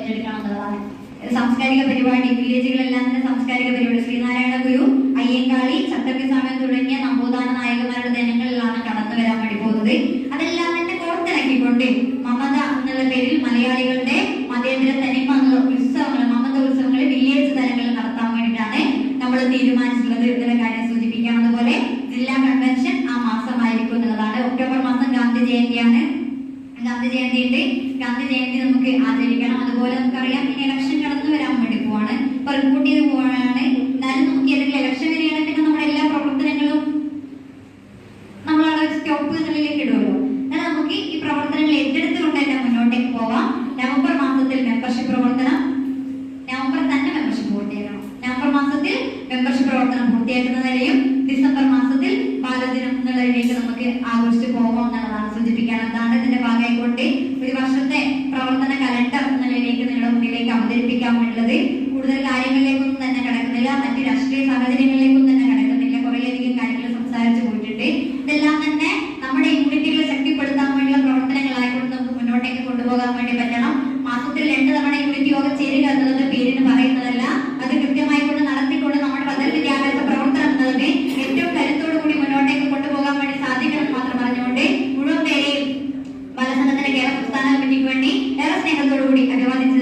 ഏറ്റെടുക്കണം എന്നുള്ളതാണ്. സാംസ്കാരിക പരിപാടി, വില്ലേജുകളെല്ലാം തന്നെ സാംസ്കാരിക പരിപാടി, ശ്രീനാരായണ ഗുരു, അയ്യങ്കാളി, ചട്ടമ്പിസ്വാമി തുടങ്ങിയ നമ്പൂതാന നായകന്മാരുടെ ദിനങ്ങളിലാണ് കടന്നു വരാൻ വേണ്ടി പോകുന്നത്. അതെല്ലാം തന്നെ കോർത്തിണക്കിക്കൊണ്ട് മമത എന്നുള്ള പേരിൽ മലയാളികളുടെ മതേതര തനിമ ഉത്സവങ്ങൾ, മമത ഉത്സവങ്ങൾ വില്ലേജ് തലങ്ങളിൽ നടത്താൻ വേണ്ടിയിട്ടാണ് നമ്മൾ തീരുമാനിച്ചിട്ടുള്ളത് എന്നുള്ള കാര്യം സൂചിപ്പിക്കാം. അതുപോലെ ജില്ലാ കൺവെൻഷൻ ആ മാസമായിരിക്കും എന്നുള്ളതാണ്. ഒക്ടോബർ മാസം ഗാന്ധി ജയന്തിയാണ്. ഗാന്ധി ജയന്തി നമുക്ക് ആചരിക്കണം. അതുപോലെ നമുക്കറിയാം ഇനി ഇലക്ഷൻ കടന്നു വരാൻ വേണ്ടി പോവാണ്, റിപ്പോർട്ട് ചെയ്ത് പോവാണ്. എന്നാലും നമുക്ക് ഏതെങ്കിലും ഇലക്ഷൻ വരികയാണെങ്കിൽ പിന്നെ നമ്മുടെ എല്ലാ പ്രവർത്തനങ്ങളും നമ്മളവിടെ സ്റ്റോപ്പ് നിലയിലേക്ക് ഇടുമല്ലോ. എന്നാൽ നമുക്ക് ഈ പ്രവർത്തനങ്ങൾ ഏറ്റെടുത്തുകൊണ്ട് തന്നെ മുന്നോട്ടേക്ക് പോവാം. നവംബർ മാസത്തിൽ മെമ്പർഷിപ്പ് പ്രവർത്തനം, നവംബർ തന്നെ മെമ്പർഷിപ്പ് പൂർത്തിയാക്കണം. നവംബർ മാസത്തിൽ മെമ്പർഷിപ്പ് പ്രവർത്തനം പൂർത്തിയാക്കുന്ന നിലയും ഡിസംബർ മാസത്തിൽ ബാലദിനം എന്നുള്ളതിലേക്ക് നമുക്ക് ആഘോഷിച്ച് പോകാം എന്നുള്ളതാണ് സൂചിപ്പിക്കാൻ. അതാണ് ഇതിന്റെ ഭാഗമായിക്കൊണ്ട് ഒരു വർഷത്തെ പ്രവർത്തന കലണ്ടർ എന്നുള്ളതിലേക്ക് നിങ്ങളുടെ മുന്നിലേക്ക് അവതരിപ്പിക്കാൻ വേണ്ടത്. കൂടുതൽ കാര്യങ്ങളിലേക്കൊന്നും തന്നെ കിടക്കുന്നില്ല, മറ്റ് രാഷ്ട്രീയ സാഹചര്യങ്ങളിലേക്കൊന്നും തന്നെ കിടക്കുന്നില്ല. കുറേയധികം കാര്യങ്ങൾ സംസാരിച്ചു പോയിട്ടുണ്ട്. ഇതെല്ലാം തന്നെ നമ്മുടെ യൂണിറ്റുകളെ ശക്തിപ്പെടുത്താൻ വേണ്ടിയുള്ള പ്രവർത്തനങ്ങളായിക്കൊണ്ട് നമുക്ക് മുന്നോട്ടേക്ക് കൊണ്ടുപോകാൻ വേണ്ടി പറ്റണം. മാസത്തിൽ 2 തവണ യൂണിറ്റ് യോഗം ചേരുക എന്നുള്ളത് പേരിന് പറയുന്നതല്ല, അത് കൃത്യമായിക്കൊണ്ട് നടത്തിക്കൊണ്ട് നമ്മുടെ ബദൽ വിദ്യാഭ്യാസ പ്രവർത്തനം എന്നത് ഏറ്റവും കരുത്തോടു കൂടി മുന്നോട്ടേക്ക് കൊണ്ടുപോകാൻ വേണ്ടി സാധിക്കണം മാത്രം പറഞ്ഞുകൊണ്ട് മുഴുവൻ പേരെയും ബാലസംഘത്തിന്റെ കേരള സംസ്ഥാന കമ്മിറ്റിക്ക് വേണ്ടി ഏറെ സ്നേഹത്തോടു കൂടി അഭിവാദിച്ചു.